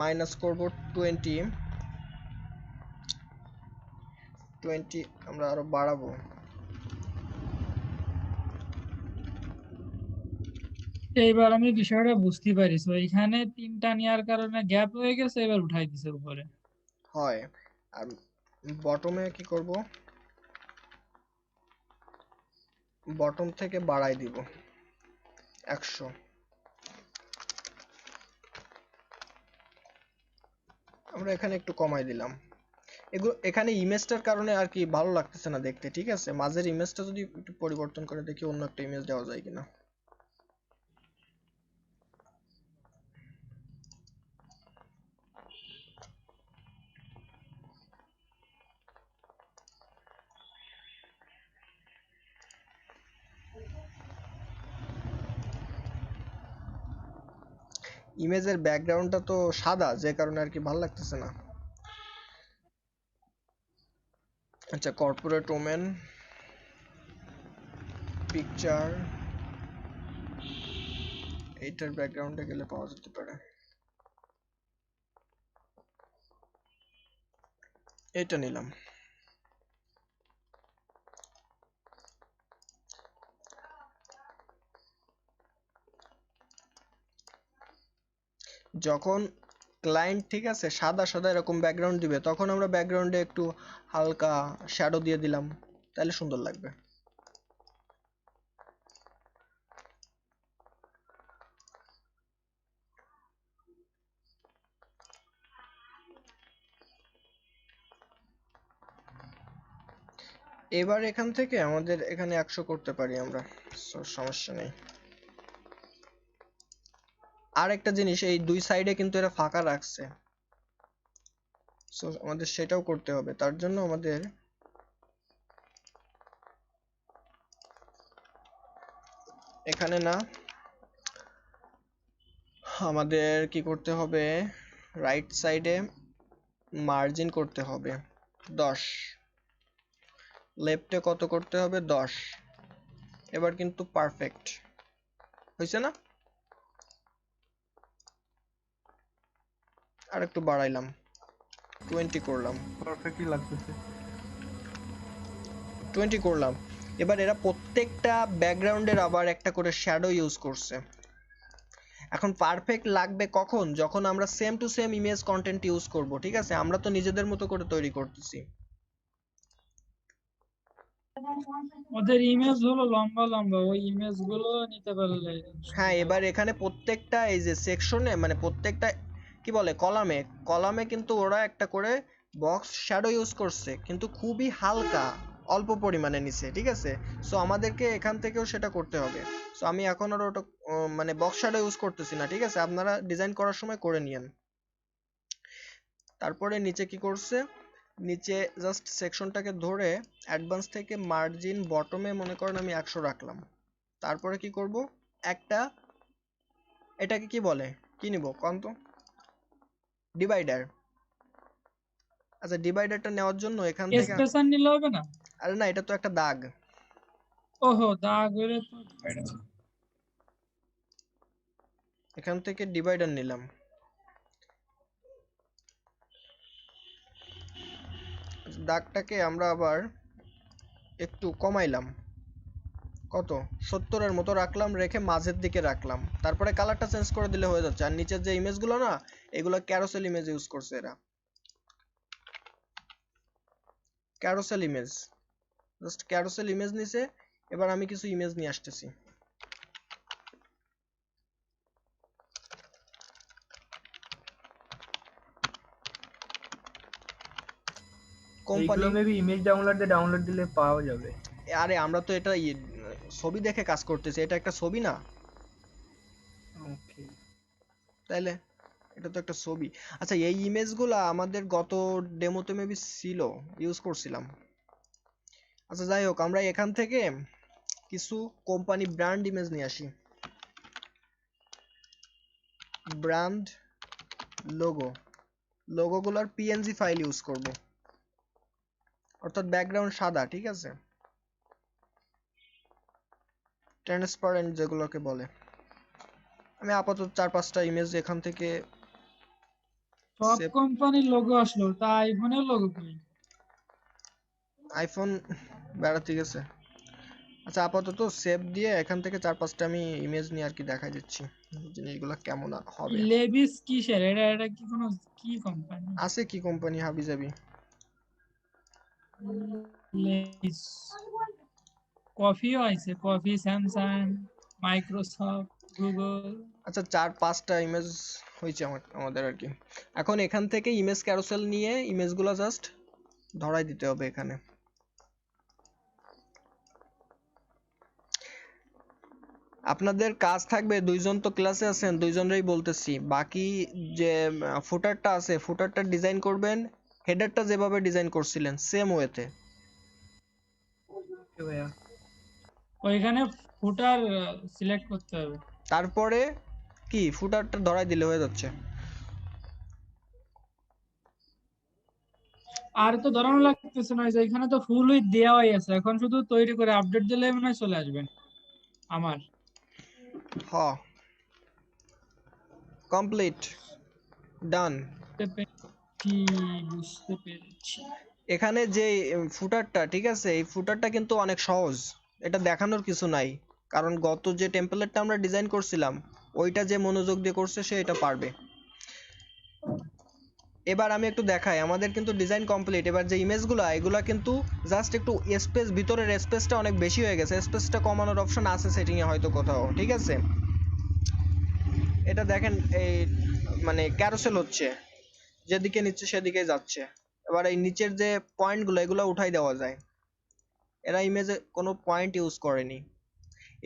Minus করব 20 আমরা আরো বাড়াবো। এইবার আমি বিষয়টা বুঝতে পারিস, ওইখানে 3টা নেওয়ার কারণে গ্যাপ হয়ে গেছে, এবার উঠাই দিছে উপরে। হয়। আর বটমে কি করব, বটম থেকে বাড়াই দিব 100। আমরা এখানে একটু কমাই দিলাম। এগুলো এখানে ইমেজটার কারণে আর কি ভালো লাগতেছে না দেখতে, ঠিক আছে? মাঝের ইমেজটা যদি একটু পরিবর্তন করে দেখি অন্য একটা ইমেজ দেওয়া যায় কিনা। ইমেজের ব্যাকগ্রাউন্ডটা তো সাদা, যে কারণে আর কি ভালো লাগতেছে না। আচ্ছা, কর্পোরেট ওমেন পিকচার, এইটার ব্যাকগ্রাউন্ডে গেলে পাওয়া যেতে পারে। এটা নিলাম। যখন ক্লায়েন্ট, ঠিক আছে, সাদা সাদা এরকম ব্যাকগ্রাউন্ড দিবে, তখন আমরা ব্যাকগ্রাউন্ডে একটু হালকা শ্যাডো দিয়ে দিলাম, তাহলে সুন্দর লাগবে। এবার এখান থেকে আমাদের এখানে 100 করতে পারি আমরা, সমস্যা নেই। আর একটা জিনিস, এই দুই সাইডে কিন্তু এরা ফাঁকা রাখছে, সো আমাদের সেটাও করতে হবে। তার জন্য আমাদের এখানে না, আমাদের কি করতে হবে, রাইট সাইডে মার্জিন করতে হবে 10, লেফটে কত করতে হবে 10। এবার কিন্তু পারফেক্ট হয়েছে না? আর একটু বাড়াইলাম, 20 করলাম, পারফেক্টলি লাগতেছে। 20 করলাম। এবার এরা প্রত্যেকটা ব্যাকগ্রাউন্ডের আবার একটা করে শ্যাডো ইউজ করছে। এখন পারফেক্ট লাগবে কখন, যখন আমরা same to same image content use করব, ঠিক আছে? আমরা তো নিজেদের মতো করে তৈরি করতেছি। ওদের ইমেজ হলো লম্বা লম্বা, ওই ইমেজ গুলো নিতে পারলে হ্যাঁ, সুবিধা এবার হতো। এখানে প্রত্যেকটা এই যে সেকশনে, মানে প্রত্যেকটা কি বলে, কলামে কলামে কিন্তু ওরা একটা করে বক্স শ্যাডো ইউজ করছে, কিন্তু খুবই হালকা, অল্প পরিমাণে নিছে, ঠিক আছে? সো আমাদেরকে এখান থেকেও সেটা করতে হবে। সো আমি এখন আর ওটা মানে বক্স শ্যাডো ইউজ করতেছি না, ঠিক আছে? আপনারা ডিজাইন করার সময় করে নিয়েন। তারপরে নিচে কি করছে, নিচে জাস্ট সেকশনটাকে ধরে অ্যাডভান্স থেকে মার্জিন বটমে মনে করেন আমি 100 রাখলাম। তারপরে কি করব, একটা, এটাকে কি বলে, কি নিব কোন তো, ডিভাইডার। আচ্ছা, ডিভাইডারটা নেওয়ার জন্য এখান থেকে, স্পেসার নিলে হবে না? আরে না, এটা তো একটা দাগ। ওহো, দাগ হলে তো divider। এখান থেকে ডিভাইডার নিলাম। দাগটাকে আমরা আবার একটু কমাইলাম, কত, 70-এর মতো রাখলাম, রেখে মাঝের দিকে রাখলাম। তারপরে কালারটা চেঞ্জ করে দিলে হয়ে যাচ্ছে। আর নিচের যে ইমেজগুলো না, এগুলো ক্যারোসেল ইমেজ ইউজ করছে এরা, carousel image, just carousel image নিছে। এবার আমি কিছু ইমেজ নিয়ে আসতেছি। এইগুলো কোম্পানি, মেবি ইমেজ ডাউনলোড দিলে পাওয়া যাবে। আরে আমরা তো এটা ছবি দেখে কাজ করতেছি, এটা একটা ছবি না, ওকে। তাইলে এটা তো একটা ছবি। আচ্ছা, এই ইমেজগুলা আমাদের গত ডেমোতে মেবি ছিল, ইউজ করছিলাম। আচ্ছা, যাই হোক, আমরা এখান থেকে কিছু কোম্পানি ব্র্যান্ড ইমেজ নিয়ে আসি। ব্র্যান্ড লোগো, লোগোগুলোর পিএনজি ফাইল ইউজ করব, অর্থাৎ ব্যাকগ্রাউন্ড সাদা, ঠিক আছে? ট্রান্সপারেন্ট যেগুলোকে বলে। আমি আপাতত 4-5টা ইমেজ এখান থেকে সব সেভ কোম্পানির লোগো আসলো, তা আইফোনের লোগো কই? আইফোন বেড়াতে গেছে। আচ্ছা আপাতত সেভ দিয়ে এখান থেকে 4-5টা আমি ইমেজ নিয়ে আর কি দেখাই দিচ্ছি জিনিসগুলো কেমন হবে। লেভিস কিসের এটা? এটা কি কোনো কি কোম্পানি? আছে কি কোম্পানি হাবি যাবি। লেভিস। কফিও আইছে, কফি, স্যামসাং, মাইক্রোসফট, গুগল। আচ্ছা 4-5টা ইমেজ হয়েছে আমাদের আর কি। এখন এখান থেকে ইমেজ ক্যারোসেল নিয়ে ইমেজগুলো জাস্ট ধরাই দিতে হবে এখানে। আপনাদের কাজ থাকবে, দুইজন তো ক্লাসে আছেন, দুইজনেরই বলতেছি, বাকি যে ফুটারটা আছে ফুটারটা ডিজাইন করবেন হেডারটা যেভাবে ডিজাইন করছিলেন সেম ওয়েতে। ওকে ভাইয়া। ওইখানে ফুটার সিলেক্ট করতে হবে। তারপরে কি ফুটারটা ধরাই দিলে হয়ে যাচ্ছে। আর তো ধরানো লাগতেছে না, যে এখানে তো ফুল উইথ দেওয়াই আছে, এখন শুধু তৈরি করে আপডেট দিলে মনে হয় চলে আসবেন আমার। হ কমপ্লিট ডান। বুঝতে পেরেছি, বুঝতে পেরেছি। এখানে যে ফুটারটা ঠিক আছে, এই ফুটারটা কিন্তু অনেক সহজ, এটা দেখানোর কিছু নাই, কারণ গত যে টেমপ্লেটটা আমরা ডিজাইন করছিলাম ওইটা যে মনোযোগ দিয়ে করছে সে এটা পারবে। এবার আমি একটু দেখাই, আমাদের কিন্তু ডিজাইন কমপ্লিট। এবার যে ইমেজগুলো এগুলা কিন্তু জাস্ট একটু স্পেস, ভিতরের স্পেসটা অনেক বেশি হয়ে গেছে, স্পেসটা কমানোর অপশন আছে সেটিং এ হয়তো কোথাও, ঠিক আছে। এটা দেখেন এই মানে ক্যারোসেল হচ্ছে, যেদিকে নিচ্ছে সেদিকে যাচ্ছে। এবার এই নিচের যে পয়েন্টগুলো এগুলো উঠাই দেওয়া যায়, এরা ইমেজে কোনো পয়েন্ট ইউজ করেনি।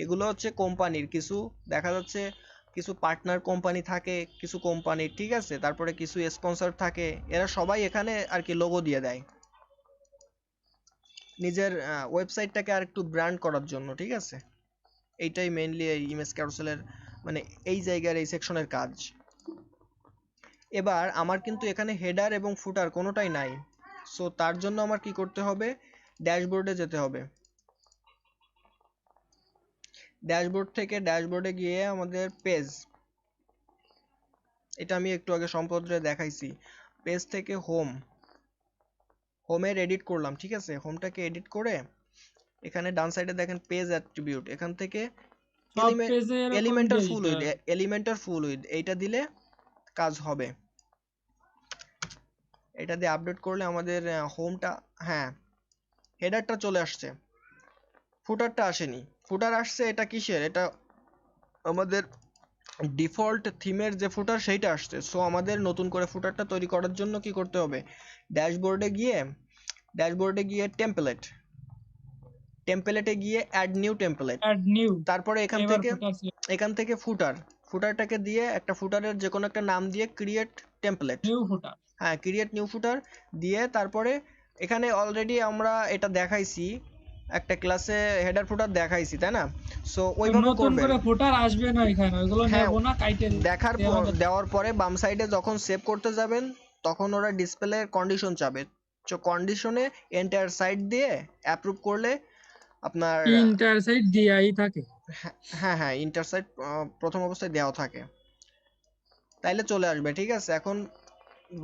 এগুলো হচ্ছে কোম্পানির কিছু, দেখা যাচ্ছে কিছু পার্টনার কোম্পানি থাকে কিছু কোম্পানি, ঠিক আছে, তারপরে কিছু স্পন্সর থাকে, এরা সবাই এখানে আর কি লোগো দিয়ে দেয় নিজের ওয়েবসাইটটাকে আর একটু ব্র্যান্ড করার জন্য, ঠিক আছে। এইটাই মেইনলি এই ইমেজ ক্যারোসেলের মানে এই জায়গার এই সেকশনের কাজ। এবার আমার কিন্তু এখানে হেডার এবং ফুটার কোনোটাই নাই, সো তার জন্য আমার কি করতে হবে, ড্যাশবোর্ডে যেতে হবে। ড্যাশবোর্ড থেকে ড্যাশবোর্ডে গিয়ে আমাদের পেজ, এটা আমি একটু আগে সম্পদে দেখাইছি, পেজ থেকে হোমের এডিট করলাম, ঠিক আছে। হোমটাকে এডিট করে এখানে ডান সাইডে দেখেন পেজ অ্যাট্রিবিউট, এখান থেকে সব পেজে এরকম এলিমেন্টর দিয়ে ফুল দিতে উইড, হবে। এলিমেন্টর ফুল উইড এইটা দিলে কাজ হবে। এটা দিয়ে আপডেট করলে আমাদের হোমটা, হ্যাঁ হেডারটা চলে আসছে, ফুটারটা আসেনি। ফুটার আসছে, এটা কিসের, এটা আমাদের ডিফল্ট থিমের যে ফুটার সেইটা আসছে। সো আমাদের নতুন করে ফুটারটা তৈরি করার জন্য কি করতে হবে, ড্যাশবোর্ডে গিয়ে টেমপ্লেটে গিয়ে add new template, add new. তারপরে এবার ফুটার এখান থেকে ফুটারটাকে দিয়ে একটা ফুটারের যে কোনো একটা নাম দিয়ে ক্রিয়েট টেমপ্লেট, নিউ ফুটার। হ্যাঁ ক্রিয়েট নিউ ফুটার দিয়ে তারপরে এখানে অলরেডি আমরা এটা দেখাইছি একটা ক্লাসে, হেডার ফুটার দেখাইছি তাই না, সো ওইভাবে নতুন করবেন। করে ফুটার আসবে না এখানে, ওইগুলো হ্যাঁ, নেব না, কাইটে দেওয়ার পরে বাম সাইডে যখন সেভ করতে যাবেন তখন ওরা ডিসপ্লে কন্ডিশন চাবে, কন্ডিশনে এন্টার সাইড দিয়ে অ্যাপ্রুভ করলে আপনার, ইন্টার সাইড দিয়াই থাকে। হ্যাঁ হ্যাঁ ইন্টার সাইড প্রথম অবস্থায় দেওয়া থাকে, তাইলে চলে আসবে, ঠিক আছে। এখন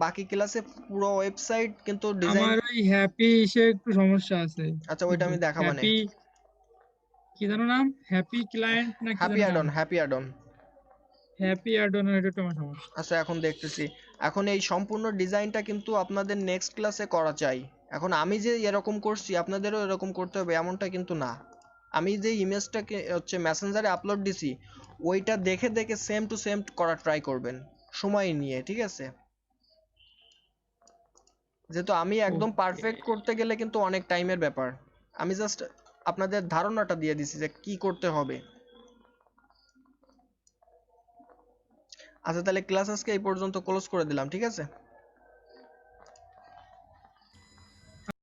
বাকি ক্লাসে পুরো ওয়েবসাইট কিন্তু ডিজাইন, আমার ওই হ্যাপি সে একটু সমস্যা আছে। আচ্ছা ওইটা আমি দেখাবানে। হ্যাপি কি জানো নাম, হ্যাপি ক্লায়েন্ট না কি জানো নাম, হ্যাপি অ্যাড অন। হ্যাপি অ্যাডনের এটা একটু আমার সমস্যা। আচ্ছা এখন দেখতেছি, এখন এই সম্পূর্ণ ডিজাইনটা কিন্তু আপনাদের নেক্সট ক্লাসে করা চাই। এখন আমি যে এরকম করছি আপনাদেরও এরকম করতে হবে এমনটা কিন্তু না। আমি যে ইমেজটাকে হচ্ছে মেসেঞ্জারে আপলোড দিছি ওইটা দেখে দেখে সেম টু সেম করার ট্রাই করবেন সময় নিয়ে, ঠিক আছে। যেহেতু আমি একদম ওকে, পারফেক্ট করতে গেলে কিন্তু অনেক টাইমের ব্যাপার, আমি জাস্ট আপনাদের ধারণাটা দিয়ে দিছি যে কি করতে হবে। আচ্ছা তাহলে ক্লাস আজকে এই পর্যন্ত ক্লোজ করে দিলাম, ঠিক আছে।